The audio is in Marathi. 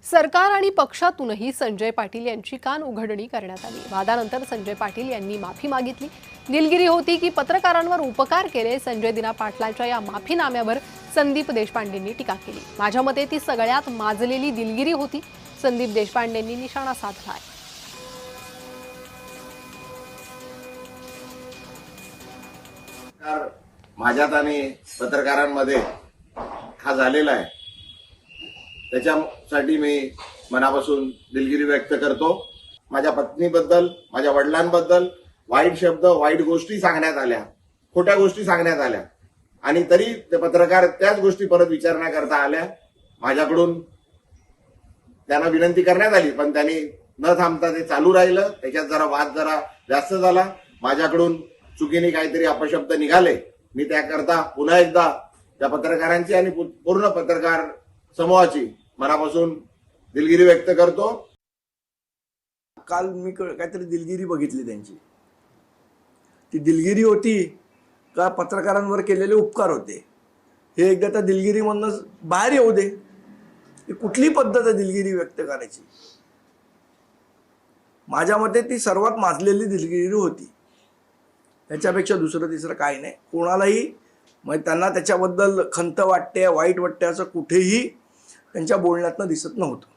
सरकार आणि पक्षातूनही संजय पाटील यांची कान उघडणी करण्यात आली। वादानंतर संजय पाटील यांनी माफी मागितली। दिलगिरी होती की पत्रकारांवर उपकार केले। संजय दिना पाटलांच्या या माफीनाम्यावर संदीप देशपांडेंनी टीका केली। माझ्या मते ती सगळ्यात माजलेली दिलगिरी होती, संदीप देशपांडेंनी निशाणा साधलाय। माझ्यात आणि पत्रकारांमध्ये हा झालेला आहे, त्याच्यासाठी मी मनापासून दिलगिरी व्यक्त करतो। माझ्या पत्नीबद्दल, माझ्या वडिलांबद्दल वाईट शब्द, वाईट गोष्टी सांगण्यात आल्या, खोट्या गोष्टी सांगण्यात आल्या आणि तरी ते पत्रकार त्याच गोष्टी परत विचार न करता आल्या। माझ्याकडून त्यांना विनंती करण्यात आली, पण त्यांनी न थांबता ते चालू राहिलं। त्याच्यात वाद जरा जास्त झाला। माझ्याकडून चुकीने काहीतरी अपशब्द निघाले। मी त्याकरता पुन्हा एकदा त्या पत्रकारांची आणि पूर्ण पत्रकार समूहाची मनापासून दिलगिरी व्यक्त करतो। काल मी काहीतरी दिलगिरी बघितली त्यांची। ती दिलगिरी होती का पत्रकारांवर केलेले उपकार होते, हे एकदा त्या दिलगिरीमधून बाहेर येऊ दे। ही कुठली पद्धत आहे दिलगिरी व्यक्त करायची? माझ्या मते ती सर्वात माजलेली दिलगिरी होती। त्याच्यापेक्षा दुसरं तिसरं काही नाही। कोणालाही म्हणजे त्यांना त्याच्याबद्दल खंत वाटते, वाईट वाटते असं कुठेही त्यांच्या बोलण्यातनं दिसत नव्हतं।